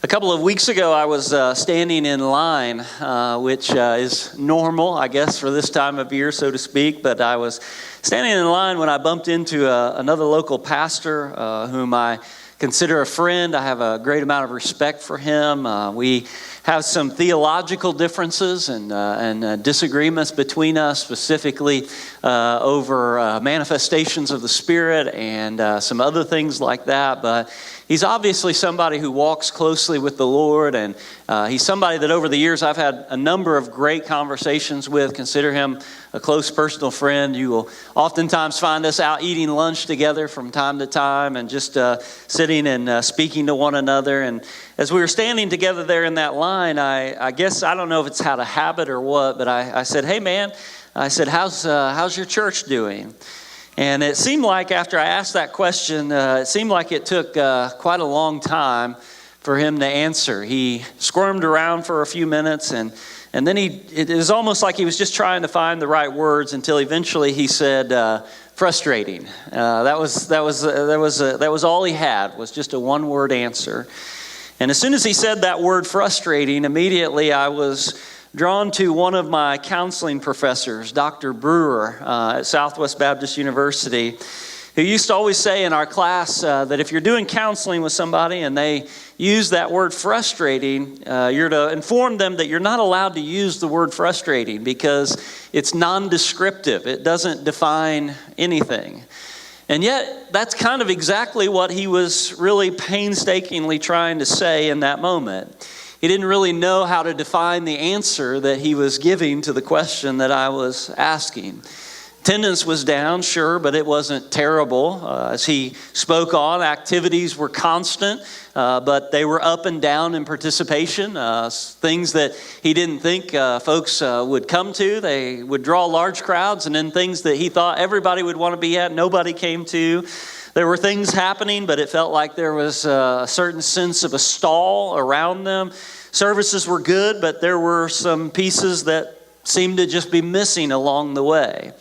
A couple of weeks ago, I was standing in line, which is normal, I guess, for this time of year, so to speak. But I was standing in line when I bumped into another local pastor whom I consider a friend. I have a great amount of respect for him. We have some theological differences and disagreements between us, specifically over manifestations of the Spirit and some other things like that. But he's obviously somebody who walks closely with the Lord, and he's somebody that over the years I've had a number of great conversations with. Consider him a close personal friend. You will oftentimes find us out eating lunch together from time to time and just sitting and speaking to one another. And as we were standing together there in that line, I guess, I don't know if it's out of habit or what, but I said, "Hey man," I said, how's your church doing? And it seemed like after I asked that question, it seemed like it took quite a long time for him to answer. He squirmed around for a few minutes, and then it was almost like he was just trying to find the right words until eventually he said, "Frustrating." That was all he had, was just a one-word answer. And as soon as he said that word "frustrating," immediately I was drawn to one of my counseling professors, Dr. Brewer at Southwest Baptist University, who used to always say in our class that if you're doing counseling with somebody and they use that word "frustrating," you're to inform them that you're not allowed to use the word "frustrating" because it's non-descriptive. It doesn't define anything. And yet, that's kind of exactly what he was really painstakingly trying to say in that moment. He didn't really know how to define the answer that he was giving to the question that I was asking. Attendance was down, sure, but it wasn't terrible. As he spoke on, activities were constant, but they were up and down in participation. Things that he didn't think folks would come to. They would draw large crowds, and then things that he thought everybody would want to be at, nobody came to. There were things happening, but it felt like there was a certain sense of a stall around them. Services were good, but there were some pieces that seemed to just be missing along the way.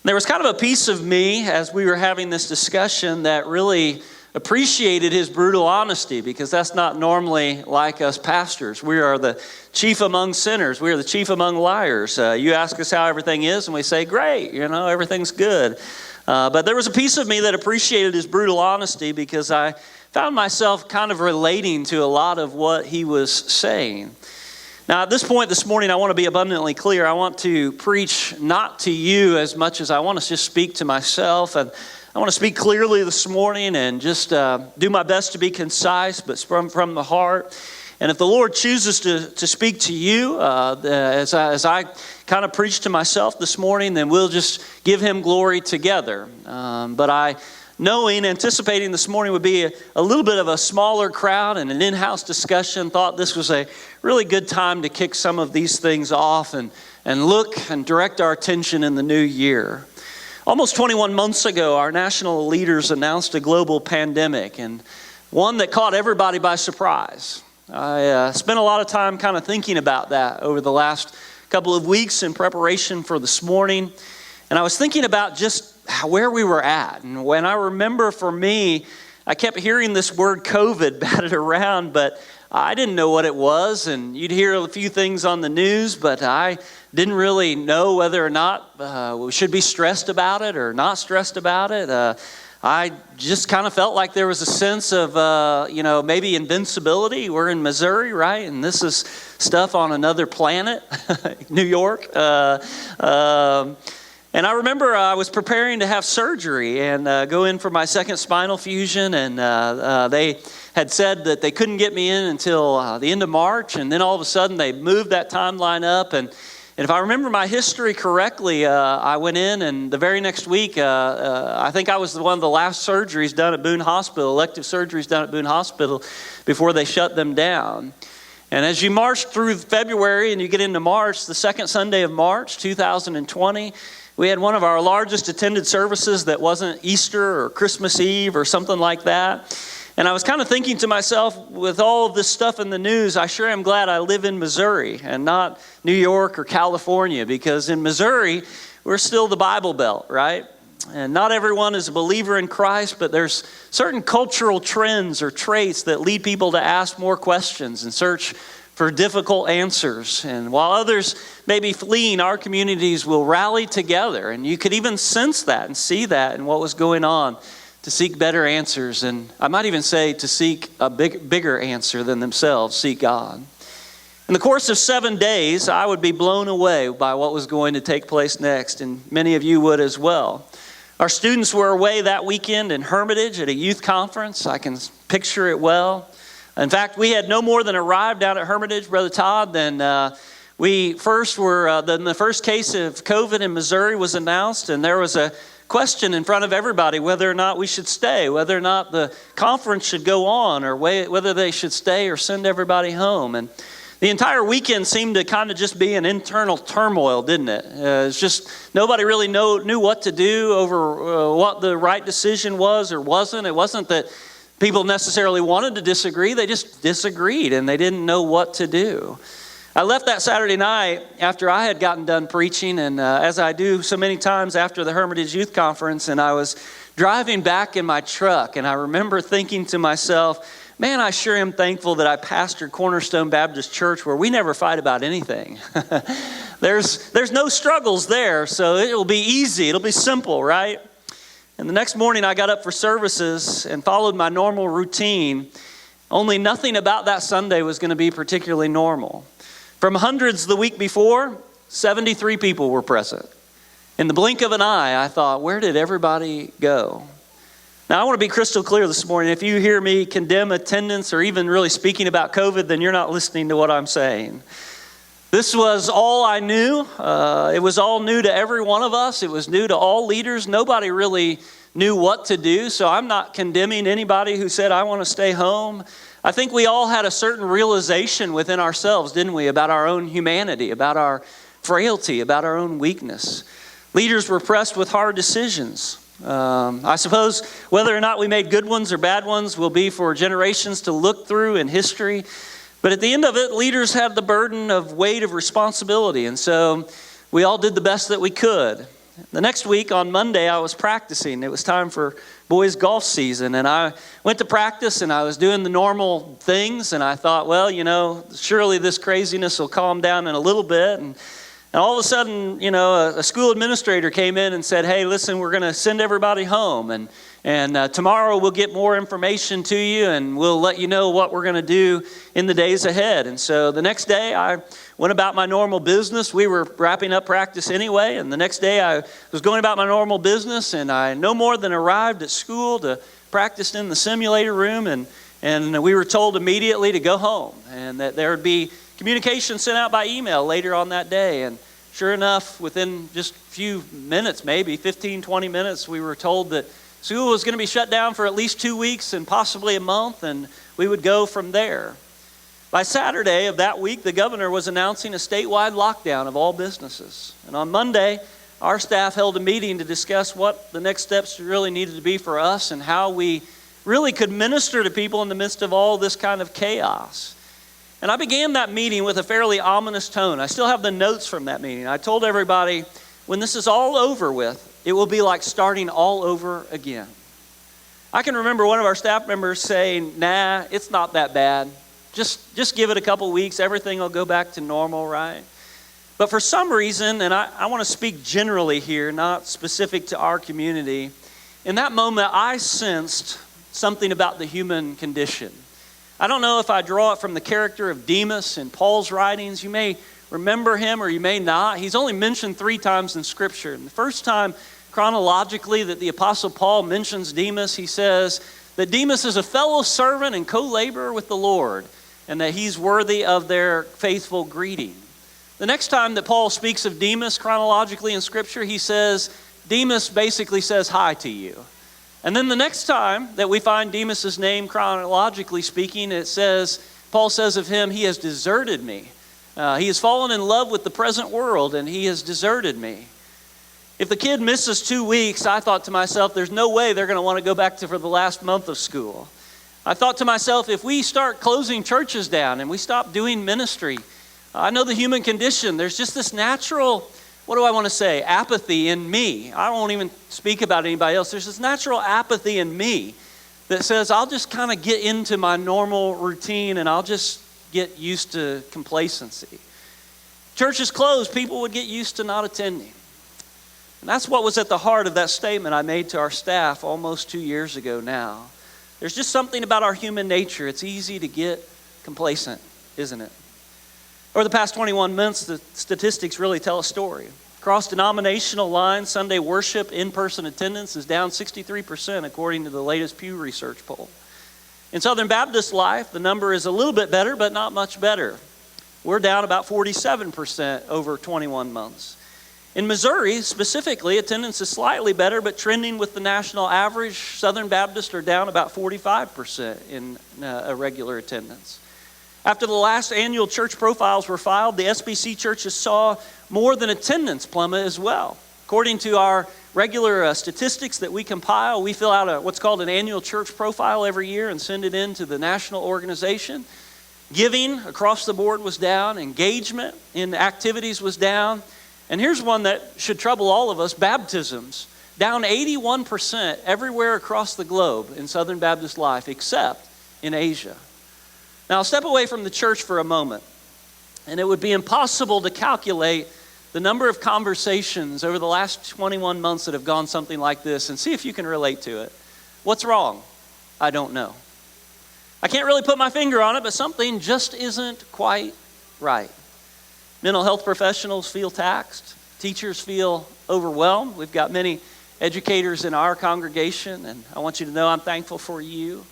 There was kind of a piece of me as we were having this discussion that really appreciated his brutal honesty, because that's not normally like us pastors. We are the chief among sinners. We are the chief among liars. You ask us how everything is, and we say, "Great, everything's good." But there was a piece of me that appreciated his brutal honesty, because I found myself kind of relating to a lot of what he was saying. Now, at this point this morning, I want to be abundantly clear. I want to preach not to you as much as I want to just speak to myself. And I want to speak clearly this morning and just do my best to be concise, but from the heart. And if the Lord chooses to speak to you as I kind of preach to myself this morning, then we'll just give him glory together. But anticipating this morning would be a little bit of a smaller crowd and an in-house discussion, thought this was a really good time to kick some of these things off and look and direct our attention in the new year. Almost 21 months ago, our national leaders announced a global pandemic, and one that caught everybody by surprise. I spent a lot of time kind of thinking about that over the last couple of weeks in preparation for this morning. And I was thinking about just where we were at. And when I remember, for me, I kept hearing this word COVID batted around, but I didn't know what it was. And you'd hear a few things on the news, but I didn't really know whether or not we should be stressed about it or not stressed about it. I just kind of felt like there was a sense of, maybe invincibility. We're in Missouri, right? And this is stuff on another planet, New York. And I remember I was preparing to have surgery and go in for my second spinal fusion, and they had said that they couldn't get me in until the end of March, and then all of a sudden they moved that timeline up. And if I remember my history correctly, I went in, and the very next week, I think I was one of the last surgeries done at Boone Hospital, elective surgeries done at Boone Hospital before they shut them down. And as you march through February and you get into March, the second Sunday of March, 2020, we had one of our largest attended services that wasn't Easter or Christmas Eve or something like that. And I was kind of thinking to myself, with all of this stuff in the news, I sure am glad I live in Missouri and not New York or California, because in Missouri, we're still the Bible Belt, right? And not everyone is a believer in Christ, but there's certain cultural trends or traits that lead people to ask more questions and search for difficult answers. And while others may be fleeing, our communities will rally together. And you could even sense that and see that in what was going on to seek better answers. And I might even say to seek a bigger answer than themselves, seek God. In the course of 7 days, I would be blown away by what was going to take place next, and many of you would as well. Our students were away that weekend in Hermitage at a youth conference. I can picture it well. In fact, we had no more than arrived down at Hermitage, Brother Todd, than then the first case of COVID in Missouri was announced, and there was a question in front of everybody whether or not we should stay, whether or not the conference should go on, or whether they should stay or send everybody home. And the entire weekend seemed to kind of just be an internal turmoil, didn't it? It's just nobody really knew what to do over what the right decision was or wasn't. It wasn't that people necessarily wanted to disagree. They just disagreed, and they didn't know what to do. I left that Saturday night after I had gotten done preaching, and as I do so many times after the Hermitage Youth Conference, and I was driving back in my truck, and I remember thinking to myself, man, I sure am thankful that I pastored Cornerstone Baptist Church where we never fight about anything. There's no struggles there, so it'll be easy. It'll be simple, right? And the next morning I got up for services and followed my normal routine, only nothing about that Sunday was going to be particularly normal. From hundreds the week before, 73 people were present. In the blink of an eye, I thought, where did everybody go? Now, I want to be crystal clear this morning. If you hear me condemn attendance or even really speaking about COVID, then you're not listening to what I'm saying. This was all I knew. It was all new to every one of us. It was new to all leaders. Nobody really knew what to do, so I'm not condemning anybody who said, I want to stay home. I think we all had a certain realization within ourselves, didn't we, about our own humanity, about our frailty, about our own weakness. Leaders were pressed with hard decisions. I suppose whether or not we made good ones or bad ones will be for generations to look through in history. But at the end of it, leaders had the burden of weight of responsibility. And so we all did the best that we could. The next week on Monday, I was practicing. It was time for boys' golf season. And I went to practice and I was doing the normal things. And I thought, well, surely this craziness will calm down in a little bit. And all of a sudden, a school administrator came in and said, hey, listen, we're going to send everybody home. And tomorrow we'll get more information to you and we'll let you know what we're going to do in the days ahead. And so the next day I went about my normal business. We were wrapping up practice anyway. And the next day I was going about my normal business, and I no more than arrived at school to practice in the simulator room. And we were told immediately to go home and that there would be communication sent out by email later on that day. And sure enough, within just a few minutes, maybe 15, 20 minutes, we were told that school was going to be shut down for at least 2 weeks and possibly a month, and we would go from there. By Saturday of that week, the governor was announcing a statewide lockdown of all businesses. And on Monday, our staff held a meeting to discuss what the next steps really needed to be for us and how we really could minister to people in the midst of all this kind of chaos. And I began that meeting with a fairly ominous tone. I still have the notes from that meeting. I told everybody, when this is all over with, it will be like starting all over again. I can remember one of our staff members saying, nah, it's not that bad. Just give it a couple weeks. Everything will go back to normal, right? But for some reason, and I want to speak generally here, not specific to our community, in that moment I sensed something about the human condition. I don't know if I draw it from the character of Demas in Paul's writings. You may remember him or you may not. He's only mentioned 3 times in Scripture. And the first time chronologically that the Apostle Paul mentions Demas, he says that Demas is a fellow servant and co-laborer with the Lord, and that he's worthy of their faithful greeting. The next time that Paul speaks of Demas chronologically in Scripture, he says, Demas basically says hi to you. And then the next time that we find Demas' name chronologically speaking, Paul says of him, he has deserted me. He has fallen in love with the present world, and he has deserted me. If the kid misses 2 weeks, I thought to myself, there's no way they're going to want to go back for the last month of school. I thought to myself, if we start closing churches down and we stop doing ministry, I know the human condition. There's just this natural, what do I want to say? Apathy in me. I won't even speak about anybody else. There's this natural apathy in me that says I'll just kind of get into my normal routine and I'll just get used to complacency. Churches closed, people would get used to not attending. And that's what was at the heart of that statement I made to our staff almost 2 years ago now. There's just something about our human nature. It's easy to get complacent, isn't it? Over the past 21 months, the statistics really tell a story. Across denominational lines, Sunday worship in-person attendance is down 63% according to the latest Pew Research poll. In Southern Baptist life, the number is a little bit better, but not much better. We're down about 47% over 21 months. In Missouri, specifically, attendance is slightly better, but trending with the national average. Southern Baptists are down about 45% in irregular attendance. After the last annual church profiles were filed, the SBC churches saw more than attendance plummet as well. According to our regular statistics that we compile, we fill out what's called an annual church profile every year and send it in to the national organization. Giving across the board was down. Engagement in activities was down. And here's one that should trouble all of us, baptisms. Down 81% everywhere across the globe in Southern Baptist life, except in Asia. Now, I'll step away from the church for a moment. And it would be impossible to calculate the number of conversations over the last 21 months that have gone something like this and see if you can relate to it. What's wrong? I don't know. I can't really put my finger on it, but something just isn't quite right. Mental health professionals feel taxed. Teachers feel overwhelmed. We've got many educators in our congregation, and I want you to know I'm thankful for you.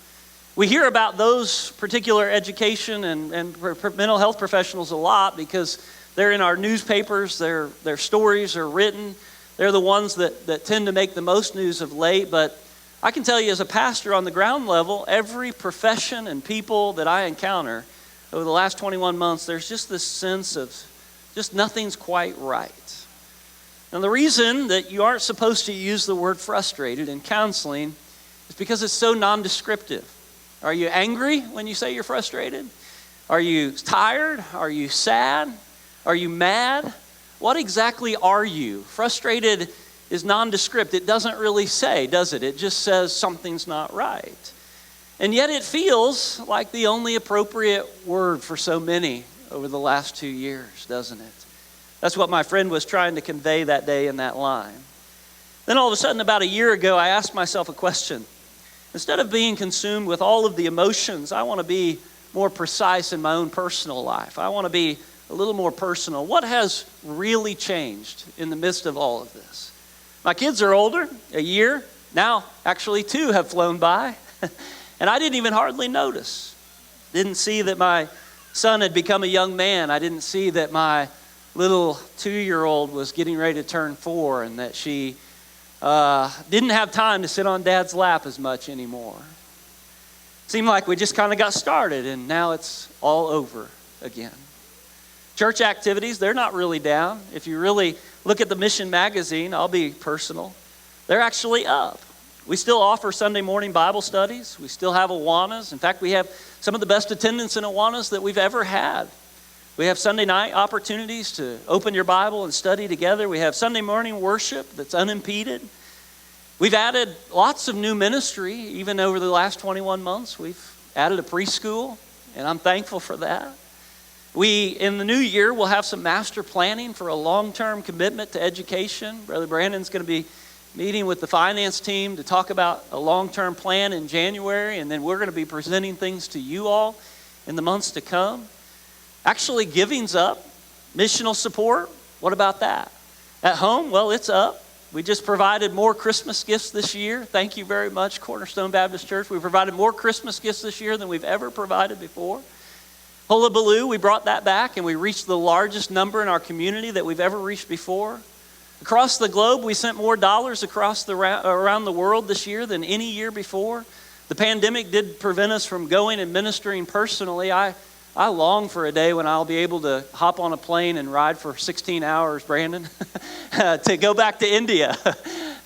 We hear about those particular education and mental health professionals a lot because they're in our newspapers, their stories are written. They're the ones that tend to make the most news of late. But I can tell you as a pastor on the ground level, every profession and people that I encounter over the last 21 months, there's just this sense of just nothing's quite right. And the reason that you aren't supposed to use the word frustrated in counseling is because it's so nondescriptive. Are you angry when you say you're frustrated? Are you tired? Are you sad? Are you mad? What exactly are you? Frustrated is nondescript. It doesn't really say, does it? It just says something's not right. And yet it feels like the only appropriate word for so many over the last 2 years, doesn't it? That's what my friend was trying to convey that day in that line. Then all of a sudden, about a year ago, I asked myself a question. Instead of being consumed with all of the emotions, I want to be more precise in my own personal life. I want to be a little more personal. What has really changed in the midst of all of this? My kids are older, a year. Now, actually 2 have flown by. And I didn't even hardly notice. Didn't see that my son had become a young man. I didn't see that my little 2-year-old was getting ready to turn 4 and that she didn't have time to sit on Dad's lap as much anymore. Seemed like we just kind of got started and now it's all over again. Church activities, they're not really down. If you really look at the Mission magazine, I'll be personal, they're actually up. We still offer Sunday morning Bible studies. We still have Awanas. In fact, we have some of the best attendance in Awanas that we've ever had. We have Sunday night opportunities to open your Bible and study together. We have Sunday morning worship that's unimpeded. We've added lots of new ministry, even over the last 21 months. We've added a preschool, and I'm thankful for that. In the new year, we'll have some master planning for a long-term commitment to education. Brother Brandon's going to be meeting with the finance team to talk about a long-term plan in January, and then we're going to be presenting things to you all in the months to come. Actually, giving's up. Missional support, what about that? At home, well, it's up. We just provided more Christmas gifts this year. Thank you very much, Cornerstone Baptist Church. We provided more Christmas gifts this year than we've ever provided before. Hullabaloo, we brought that back and we reached the largest number in our community that we've ever reached before. Across the globe, we sent more dollars around the world this year than any year before. The pandemic did prevent us from going and ministering personally. I long for a day when I'll be able to hop on a plane and ride for 16 hours, Brandon, to go back to India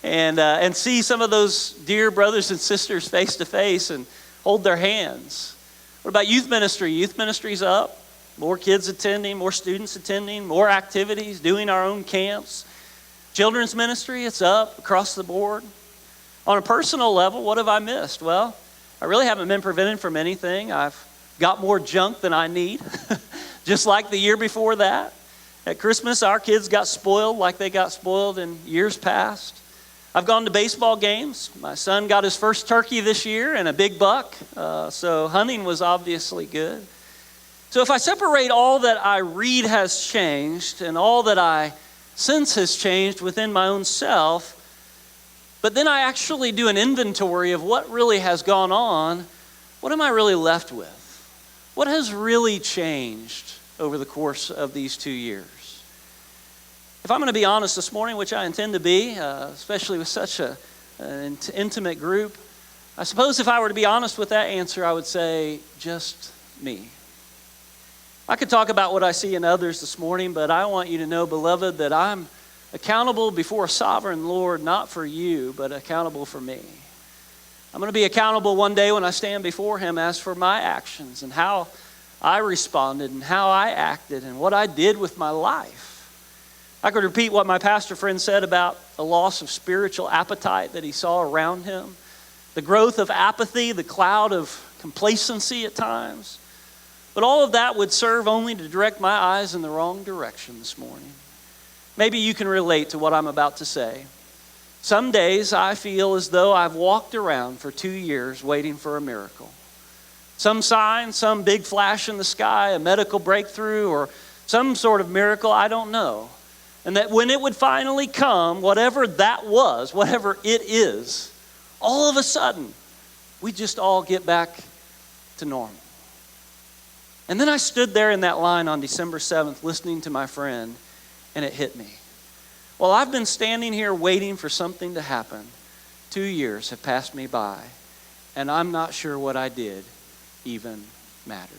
and see some of those dear brothers and sisters face to face and hold their hands. What about youth ministry? Youth ministry's up. More kids attending, more students attending, more activities, doing our own camps. Children's ministry, it's up across the board. On a personal level, what have I missed? Well, I really haven't been prevented from anything. I've got more junk than I need, just like the year before that. At Christmas, our kids got spoiled like they got spoiled in years past. I've gone to baseball games. My son got his first turkey this year and a big buck, so hunting was obviously good. So if I separate all that I read has changed and all that I sense has changed within my own self, but then I actually do an inventory of what really has gone on, what am I really left with? What has really changed over the course of these 2 years? If I'm going to be honest this morning, which I intend to be, especially with such an intimate group, I suppose if I were to be honest with that answer, I would say just me. I could talk about what I see in others this morning, but I want you to know, beloved, that I'm accountable before a sovereign Lord, not for you, but accountable for me. I'm going to be accountable one day when I stand before Him as for my actions and how I responded and how I acted and what I did with my life. I could repeat what my pastor friend said about a loss of spiritual appetite that he saw around him, the growth of apathy, the cloud of complacency at times. But all of that would serve only to direct my eyes in the wrong direction this morning. Maybe you can relate to what I'm about to say. Some days I feel as though I've walked around for 2 years waiting for a miracle. Some sign, some big flash in the sky, a medical breakthrough, or some sort of miracle, I don't know. And that when it would finally come, whatever that was, whatever it is, all of a sudden, we just all get back to normal. And then I stood there in that line on December 7th listening to my friend, and it hit me. Well, I've been standing here waiting for something to happen. 2 years have passed me by, and I'm not sure what I did even mattered.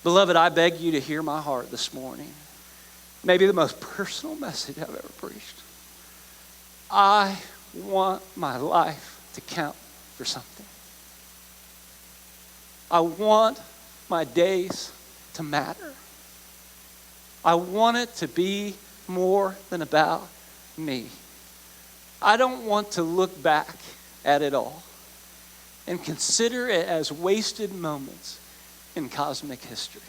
Beloved, I beg you to hear my heart this morning. Maybe the most personal message I've ever preached. I want my life to count for something. I want my days to matter. I want it to be more than about me. I don't want to look back at it all and consider it as wasted moments in cosmic history.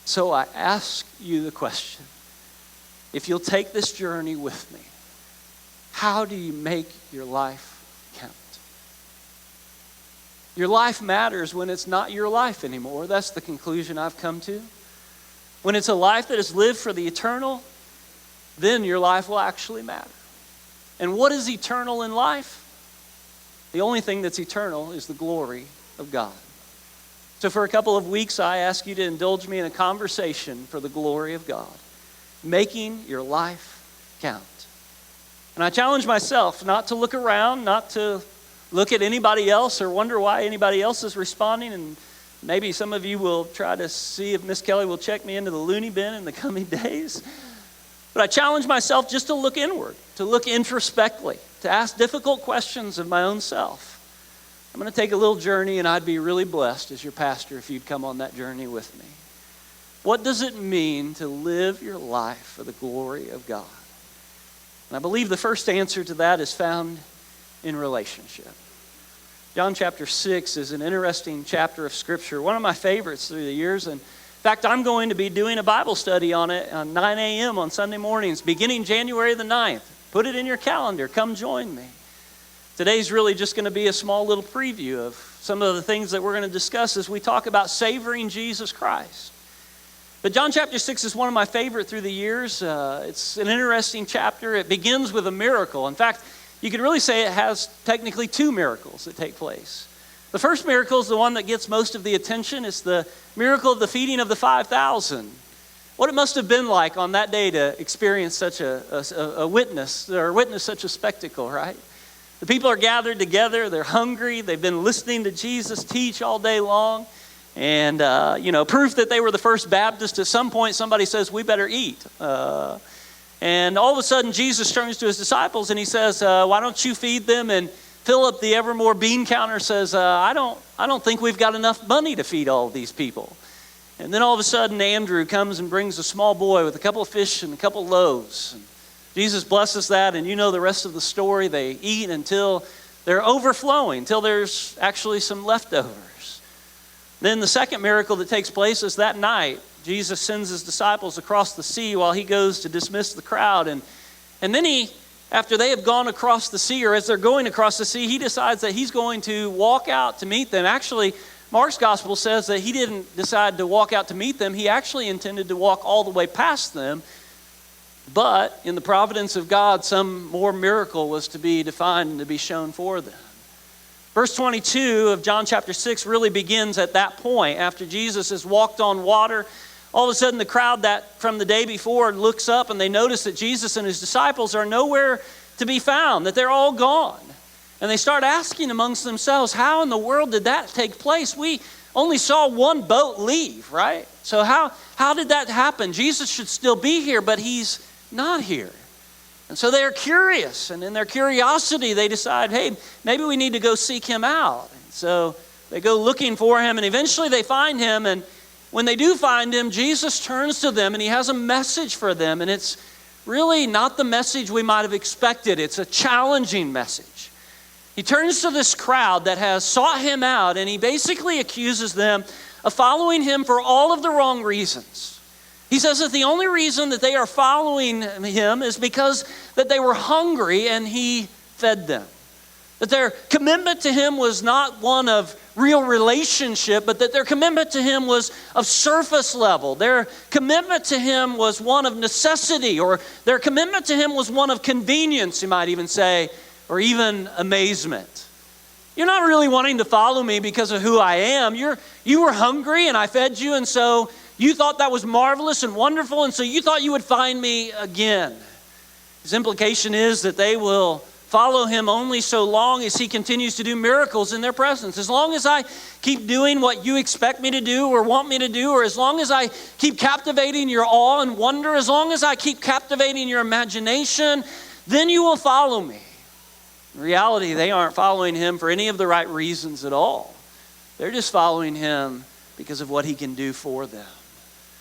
So I ask you the question, if you'll take this journey with me, how do you make your life count? Your life matters when it's not your life anymore. That's the conclusion I've come to. When it's a life that is lived for the eternal, then your life will actually matter. And what is eternal in life? The only thing that's eternal is the glory of God. So for a couple of weeks, I ask you to indulge me in a conversation for the glory of God, making your life count. And I challenge myself not to look around, not to look at anybody else or wonder why anybody else is responding. And maybe some of you will try to see if Miss Kelly will check me into the loony bin in the coming days. But I challenge myself just to look inward, to look introspectively, to ask difficult questions of my own self. I'm going to take a little journey, and I'd be really blessed as your pastor if you'd come on that journey with me. What does it mean to live your life for the glory of God? And I believe the first answer to that is found in relationship. John chapter 6 is an interesting chapter of Scripture, one of my favorites through the years. And in fact, I'm going to be doing a Bible study on it on 9 a.m. on Sunday mornings, beginning January the 9th. Put it in your calendar. Come join me. Today's really just going to be a small little preview of some of the things that we're going to discuss as we talk about savoring Jesus Christ. But John chapter 6 is one of my favorite through the years. It's an interesting chapter. It begins with a miracle. In fact, you could really say it has technically 2 miracles that take place. The first miracle is the one that gets most of the attention. It's the miracle of the feeding of the 5,000. What it must have been like on that day to experience such a witness, or witness such a spectacle, right? The people are gathered together. They're hungry. They've been listening to Jesus teach all day long. And, proof that they were the first Baptist, at some point somebody says, we better eat. And all of a sudden Jesus turns to his disciples and he says, why don't you feed them? And Philip, the Evermore bean counter, says, I don't think we've got enough money to feed all of these people. And then all of a sudden, Andrew comes and brings a small boy with a couple of fish and a couple of loaves. And Jesus blesses that, and you know the rest of the story. They eat until they're overflowing, until there's actually some leftovers. Then the second miracle that takes place is that night. Jesus sends his disciples across the sea while he goes to dismiss the crowd. And then after they have gone across the sea, or as they're going across the sea, he decides that he's going to walk out to meet them. Actually, Mark's gospel says that he didn't decide to walk out to meet them. He actually intended to walk all the way past them. But in the providence of God, some more miracle was to be defined and to be shown for them. Verse 22 of John chapter 6 really begins at that point. After Jesus has walked on water, all of a sudden the crowd that from the day before looks up and they notice that Jesus and his disciples are nowhere to be found, that they're all gone. And they start asking amongst themselves, how in the world did that take place? We only saw one boat leave, right? So how did that happen? Jesus should still be here, but he's not here. And so they're curious, and in their curiosity they decide, hey, maybe we need to go seek him out. And so they go looking for him, and eventually they find him, and when they do find him, Jesus turns to them and he has a message for them, and it's really not the message we might have expected. It's a challenging message. He turns to this crowd that has sought him out, and he basically accuses them of following him for all of the wrong reasons. He says that the only reason that they are following him is because that they were hungry and he fed them. That their commitment to him was not one of real relationship, but that their commitment to him was of surface level. Their commitment to him was one of necessity, or their commitment to him was one of convenience, you might even say, or even amazement. You're not really wanting to follow me because of who I am. You were hungry and I fed you, and so you thought that was marvelous and wonderful, and so you thought you would find me again. His implication is that they will follow him only so long as he continues to do miracles in their presence. As long as I keep doing what you expect me to do or want me to do, or as long as I keep captivating your awe and wonder, as long as I keep captivating your imagination, then you will follow me. In reality, they aren't following him for any of the right reasons at all. They're just following him because of what he can do for them.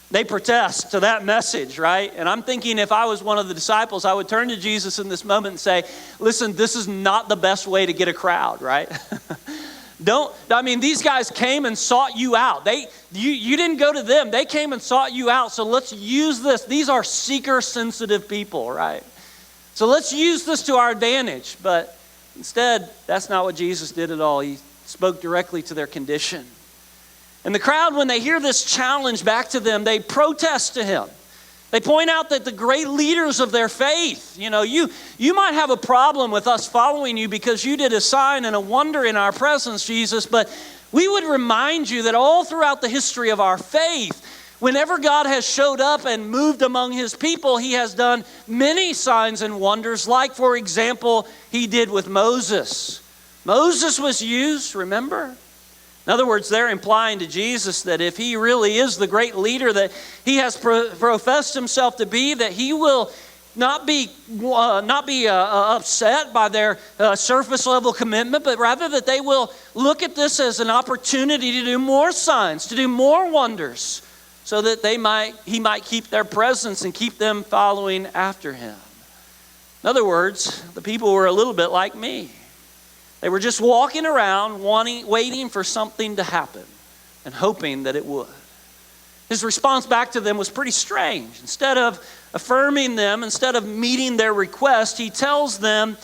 They protest to that message, right? And I'm thinking if I was one of the disciples, I would turn to Jesus in this moment and say, listen, this is not the best way to get a crowd, right? These guys came and sought you out. You didn't go to them. They came and sought you out. So let's use this. These are seeker-sensitive people, right? So let's use this to our advantage. But instead, that's not what Jesus did at all. He spoke directly to their condition. And the crowd, when they hear this challenge back to them, they protest to him. They point out that the great leaders of their faith, you might have a problem with us following you because you did a sign and a wonder in our presence, Jesus, but we would remind you that all throughout the history of our faith, whenever God has showed up and moved among his people, he has done many signs and wonders, like, for example, he did with Moses. Moses was used, remember? In other words, they're implying to Jesus that if he really is the great leader that he has professed himself to be, that he will not be upset by their surface level commitment, but rather that they will look at this as an opportunity to do more signs, to do more wonders, so that he might keep their presence and keep them following after him. In other words, the people were a little bit like me. They were just walking around waiting for something to happen and hoping that it would. His response back to them was pretty strange. Instead of affirming them, instead of meeting their request, he tells them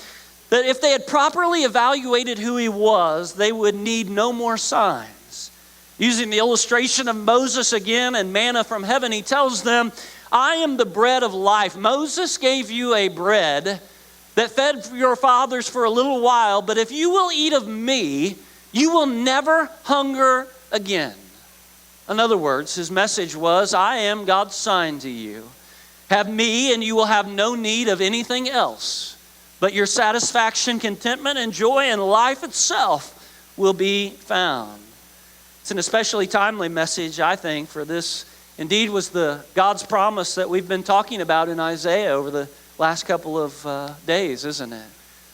that if they had properly evaluated who he was, they would need no more signs. Using the illustration of Moses again and manna from heaven, he tells them, I am the bread of life. Moses gave you a bread that fed your fathers for a little while, but if you will eat of me, you will never hunger again. In other words, his message was, I am God's sign to you. Have me and you will have no need of anything else, but your satisfaction, contentment, and joy in life itself will be found. It's an especially timely message, I think, for this indeed was God's promise that we've been talking about in Isaiah over the last couple of days, isn't it?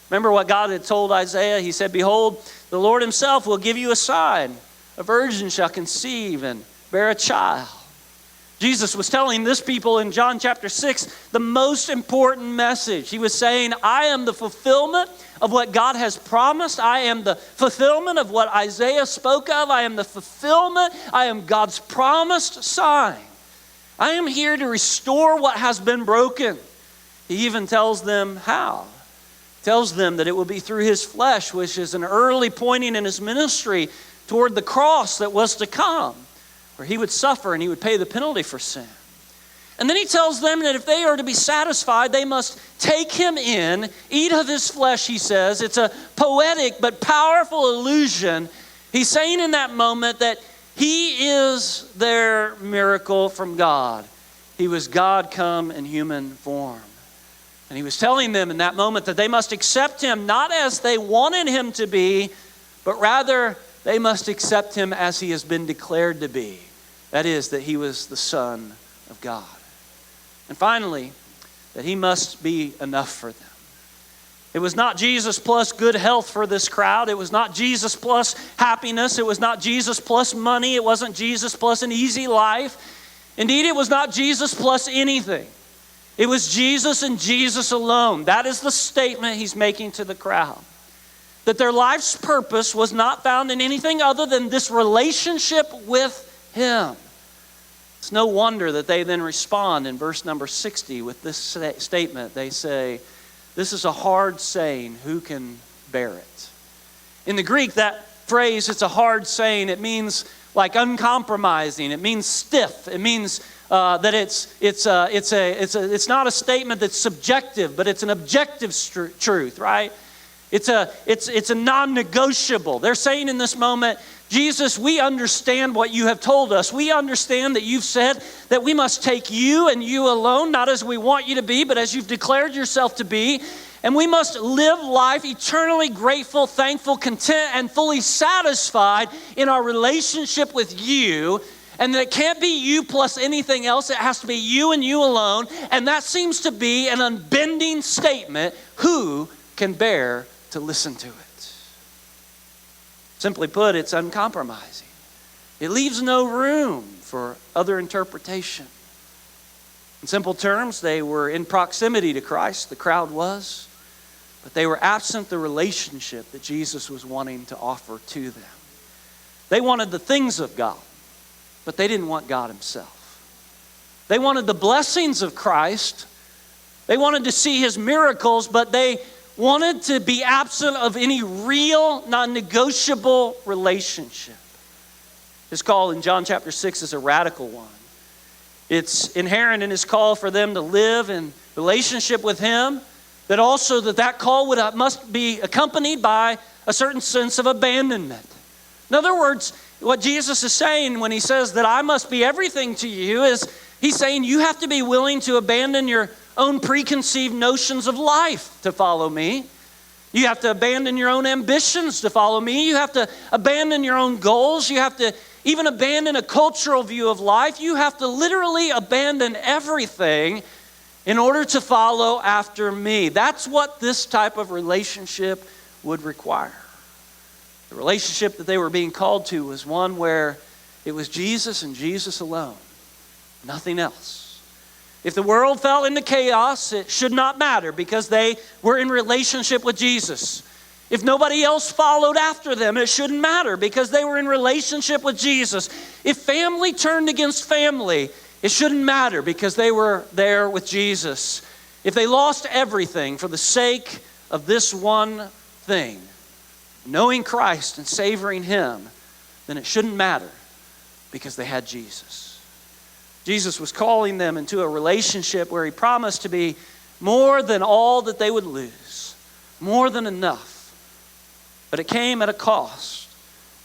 Remember what God had told Isaiah? He said, behold, the Lord himself will give you a sign. A virgin shall conceive and bear a child. Jesus was telling this people in John chapter 6 the most important message. He was saying, I am the fulfillment of what God has promised. I am the fulfillment of what Isaiah spoke of. I am the fulfillment. I am God's promised sign. I am here to restore what has been broken. He even tells them how. Tells them that it will be through his flesh, which is an early pointing in his ministry toward the cross that was to come, where he would suffer and he would pay the penalty for sin. And then he tells them that if they are to be satisfied, they must take him in, eat of his flesh, he says. It's a poetic but powerful allusion. He's saying in that moment that he is their miracle from God. He was God come in human form. And he was telling them in that moment that they must accept him not as they wanted him to be, but rather they must accept him as he has been declared to be. That is, that he was the Son of God. And finally, that he must be enough for them. It was not Jesus plus good health for this crowd. It was not Jesus plus happiness. It was not Jesus plus money. It wasn't Jesus plus an easy life. Indeed, it was not Jesus plus anything. It was Jesus and Jesus alone. That is the statement he's making to the crowd. That their life's purpose was not found in anything other than this relationship with him. It's no wonder that they then respond in verse number 60 with this statement. They say, this is a hard saying, who can bear it? In the Greek, that phrase, it's a hard saying, it means like uncompromising. It means stiff. It means that it's not a statement that's subjective, but it's an objective truth, right? It's a non-negotiable. They're saying in this moment, Jesus, we understand what you have told us. We understand that you've said that we must take you and you alone, not as we want you to be, but as you've declared yourself to be. And we must live life eternally grateful, thankful, content, and fully satisfied in our relationship with you. And that it can't be you plus anything else. It has to be you and you alone. And that seems to be an unbending statement. Who can bear to listen to it? Simply put, it's uncompromising. It leaves no room for other interpretation. In simple terms, they were in proximity to Christ, the crowd was, but they were absent the relationship that Jesus was wanting to offer to them. They wanted the things of God, but they didn't want God himself. They wanted the blessings of Christ. They wanted to see his miracles, but they wanted to be absent of any real, non-negotiable relationship. His call in John chapter 6 is a radical one. It's inherent in his call for them to live in relationship with him, that also that call must be accompanied by a certain sense of abandonment. In other words, what Jesus is saying when he says that I must be everything to you is he's saying you have to be willing to abandon your own preconceived notions of life to follow me. You have to abandon your own ambitions to follow me. You have to abandon your own goals. You have to even abandon a cultural view of life. You have to literally abandon everything in order to follow after me. That's what this type of relationship would require. The relationship that they were being called to was one where it was Jesus and Jesus alone, nothing else. If the world fell into chaos, it should not matter because they were in relationship with Jesus. If nobody else followed after them, it shouldn't matter because they were in relationship with Jesus. If family turned against family, it shouldn't matter because they were there with Jesus. If they lost everything for the sake of this one thing, knowing Christ and savoring him, then it shouldn't matter because they had Jesus. Jesus was calling them into a relationship where he promised to be more than all that they would lose, more than enough. But it came at a cost.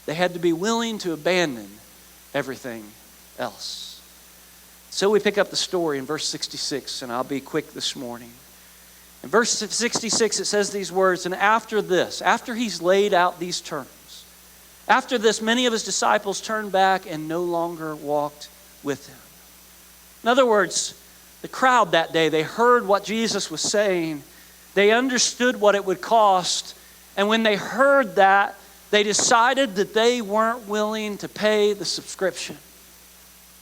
They had to be willing to abandon everything else. So we pick up the story in verse 66, and I'll be quick this morning. In verse 66, it says these words, and after this, after he's laid out these terms, after this, many of his disciples turned back and no longer walked with him. In other words, the crowd that day, they heard what Jesus was saying, They understood what it would cost. And when they heard that, they decided that they weren't willing to pay the subscription.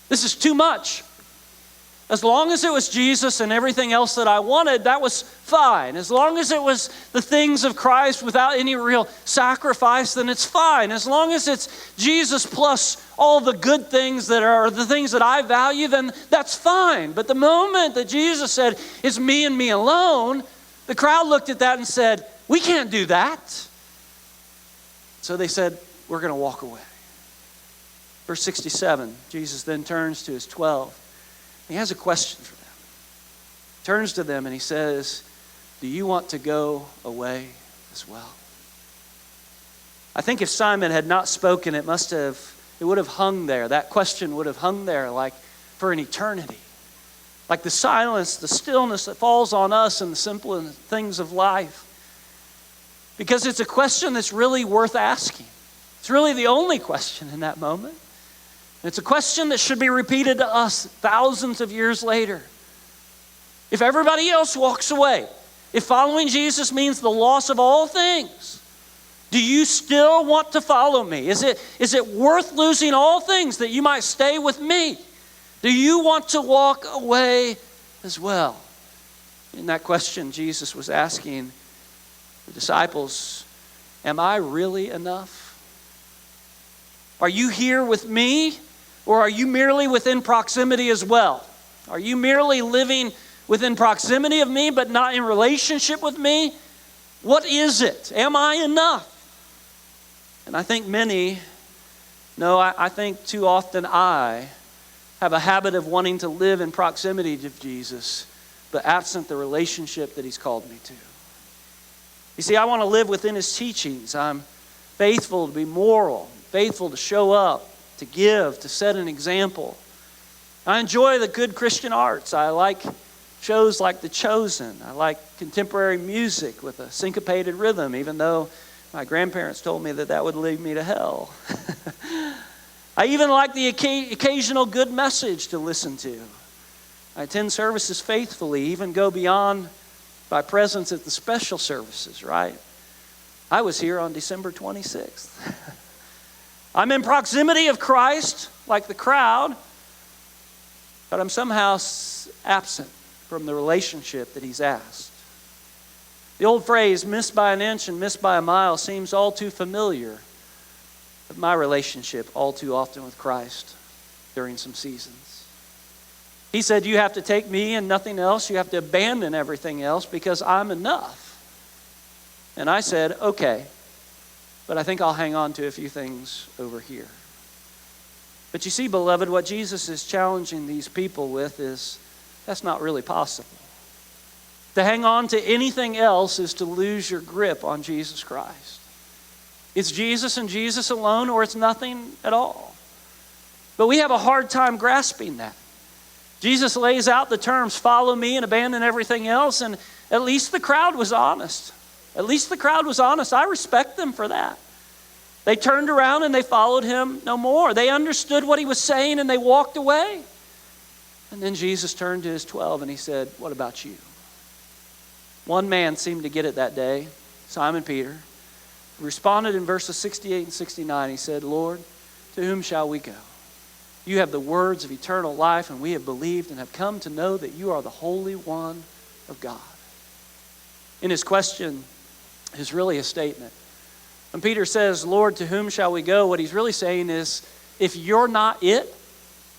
This is too much. As long as it was Jesus and everything else that I wanted, that was fine. As long as it was the things of Christ without any real sacrifice, then it's fine. As long as it's Jesus plus all the good things that are the things that I value, then that's fine. But the moment that Jesus said, it's me and me alone, the crowd looked at that and said, we can't do that. So they said, we're going to walk away. Verse 67, Jesus then turns to his 12. He has a question for them. He turns to them and he says, do you want to go away as well? I think if Simon had not spoken, it would have hung there. That question would have hung there like for an eternity. Like the silence, the stillness that falls on us in the simple things of life. Because it's a question that's really worth asking. It's really the only question in that moment. It's a question that should be repeated to us thousands of years later. If everybody else walks away, if following Jesus means the loss of all things, do you still want to follow me? Is it worth losing all things that you might stay with me? Do you want to walk away as well? In that question, Jesus was asking the disciples, am I really enough? Are you here with me? Or are you merely within proximity as well? Are you merely living within proximity of me but not in relationship with me? What is it? Am I enough? And I think I think too often I have a habit of wanting to live in proximity to Jesus, but absent the relationship that he's called me to. You see, I want to live within his teachings. I'm faithful to be moral, faithful to show up, to give, to set an example. I enjoy the good Christian arts. I like shows like The Chosen. I like contemporary music with a syncopated rhythm, even though my grandparents told me that would lead me to hell. I even like the occasional good message to listen to. I attend services faithfully, even go beyond my presence at the special services, right? I was here on December 26th. I'm in proximity of Christ, like the crowd, but I'm somehow absent from the relationship that he's asked. The old phrase, missed by an inch and missed by a mile, seems all too familiar with my relationship all too often with Christ during some seasons. He said, you have to take me and nothing else. You have to abandon everything else because I'm enough. And I said, okay. But I think I'll hang on to a few things over here. But you see, beloved, what Jesus is challenging these people with is that's not really possible. To hang on to anything else is to lose your grip on Jesus Christ. It's Jesus and Jesus alone, or it's nothing at all. But we have a hard time grasping that. Jesus lays out the terms, follow me and abandon everything else, and at least the crowd was honest. At least the crowd was honest. I respect them for that. They turned around and they followed him no more. They understood what he was saying and they walked away. And then Jesus turned to his 12 and he said, what about you? One man seemed to get it that day, Simon Peter. He responded in verses 68 and 69. He said, Lord, to whom shall we go? You have the words of eternal life, and we have believed and have come to know that you are the Holy One of God. In his question is really a statement. When Peter says, Lord, to whom shall we go? What he's really saying is, if you're not it,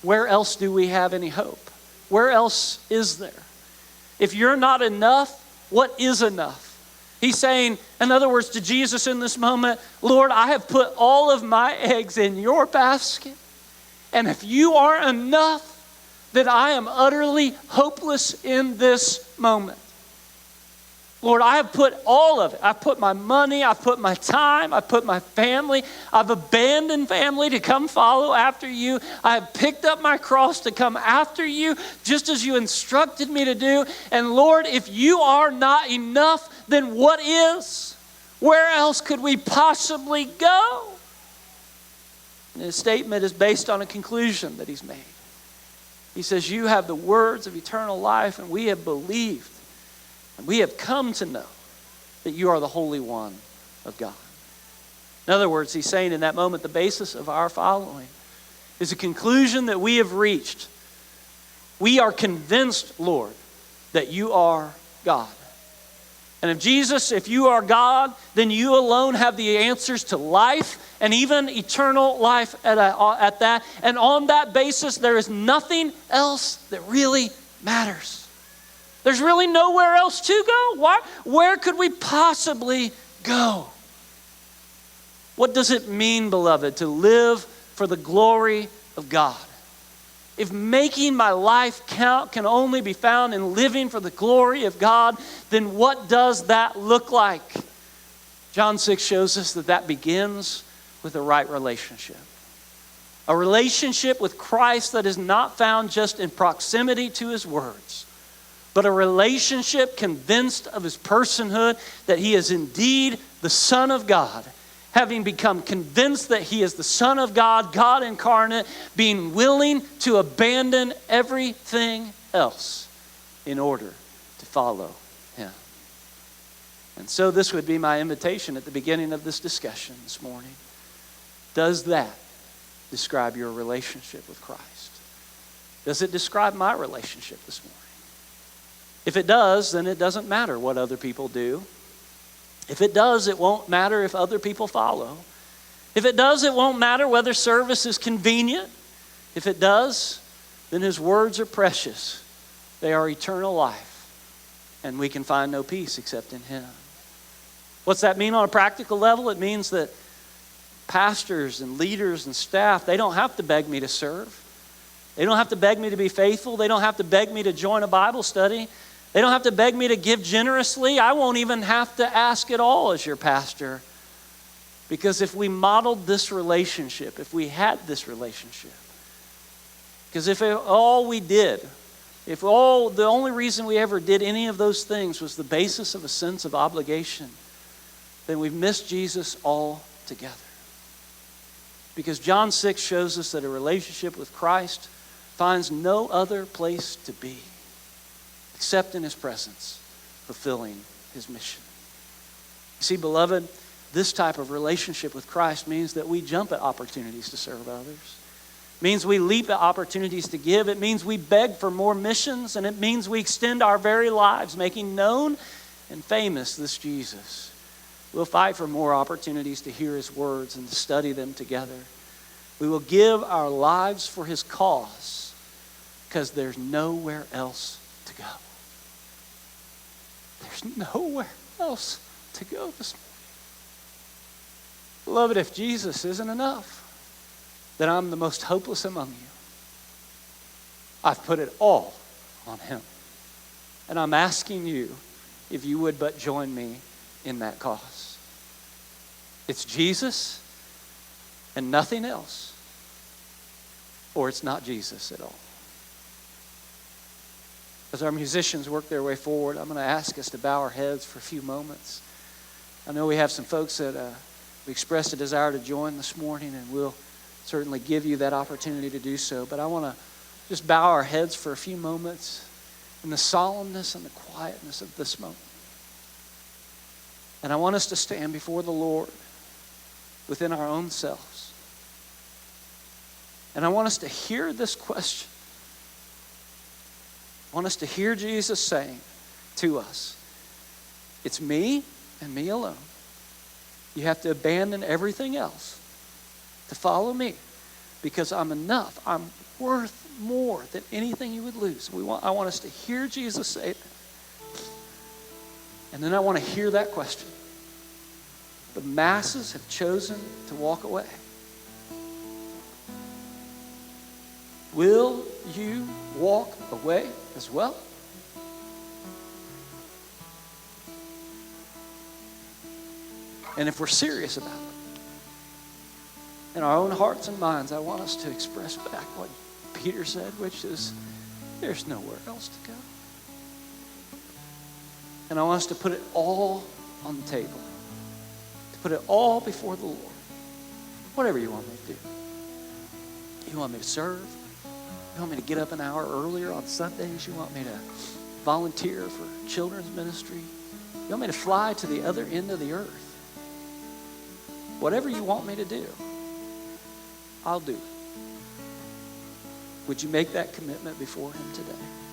where else do we have any hope? Where else is there? If you're not enough, what is enough? He's saying, in other words, to Jesus in this moment, Lord, I have put all of my eggs in your basket. And if you are enough, then I am utterly hopeless in this moment. Lord, I have put all of it. I've put my money, I've put my time, I've put my family. I've abandoned family to come follow after you. I have picked up my cross to come after you, just as you instructed me to do. And Lord, if you are not enough, then what is? Where else could we possibly go? And his statement is based on a conclusion that he's made. He says, you have the words of eternal life, and we have believed And we have come to know that you are the Holy One of God. In other words, he's saying in that moment, the basis of our following is a conclusion that we have reached. We are convinced, Lord, that you are God. And if Jesus, if you are God, then you alone have the answers to life and even eternal life at that. And on that basis, there is nothing else that really matters. There's really nowhere else to go. Why? Where could we possibly go? What does it mean, beloved, to live for the glory of God? If making my life count can only be found in living for the glory of God, then what does that look like? John 6 shows us that begins with a right relationship. A relationship with Christ that is not found just in proximity to his words, but a relationship convinced of his personhood, that he is indeed the Son of God. Having become convinced that he is the Son of God, God incarnate, being willing to abandon everything else in order to follow him. And so this would be my invitation at the beginning of this discussion this morning. Does that describe your relationship with Christ? Does it describe my relationship this morning? If it does, then it doesn't matter what other people do. If it does, it won't matter if other people follow. If it does, it won't matter whether service is convenient. If it does, then his words are precious. They are eternal life. And we can find no peace except in him. What's that mean on a practical level? It means that pastors and leaders and staff, they don't have to beg me to serve. They don't have to beg me to be faithful. They don't have to beg me to join a Bible study. They don't have to beg me to give generously. I won't even have to ask at all as your pastor. Because if we modeled this relationship, if we had this relationship, because if all we did, the only reason we ever did any of those things was the basis of a sense of obligation, then we've missed Jesus altogether. Because John 6 shows us that a relationship with Christ finds no other place to be except in his presence, fulfilling his mission. You see, beloved, this type of relationship with Christ means that we jump at opportunities to serve others. It means we leap at opportunities to give. It means we beg for more missions, and it means we extend our very lives, making known and famous this Jesus. We'll fight for more opportunities to hear his words and to study them together. We will give our lives for his cause because there's nowhere else to go. There's nowhere else to go this morning. Beloved, if Jesus isn't enough, then I'm the most hopeless among you. I've put it all on him. And I'm asking you if you would but join me in that cause. It's Jesus and nothing else, or it's not Jesus at all. As our musicians work their way forward, I'm going to ask us to bow our heads for a few moments. I know we have some folks that we expressed a desire to join this morning, and we'll certainly give you that opportunity to do so. But I want to just bow our heads for a few moments in the solemnness and the quietness of this moment. And I want us to stand before the Lord within our own selves. And I want us to hear this question. I want us to hear Jesus saying to us, it's me and me alone. You have to abandon everything else to follow me because I'm enough. I'm worth more than anything you would lose. I want us to hear Jesus say that. And then I want to hear that question. The masses have chosen to walk away. Will you walk away as well? And if we're serious about it, in our own hearts and minds, I want us to express back what Peter said, which is, there's nowhere else to go. And I want us to put it all on the table. To put it all before the Lord. Whatever you want me to do. You want me to serve? You want me to get up an hour earlier on Sundays? You want me to volunteer for children's ministry? You want me to fly to the other end of the earth? Whatever you want me to do, I'll do. Would you make that commitment before him today?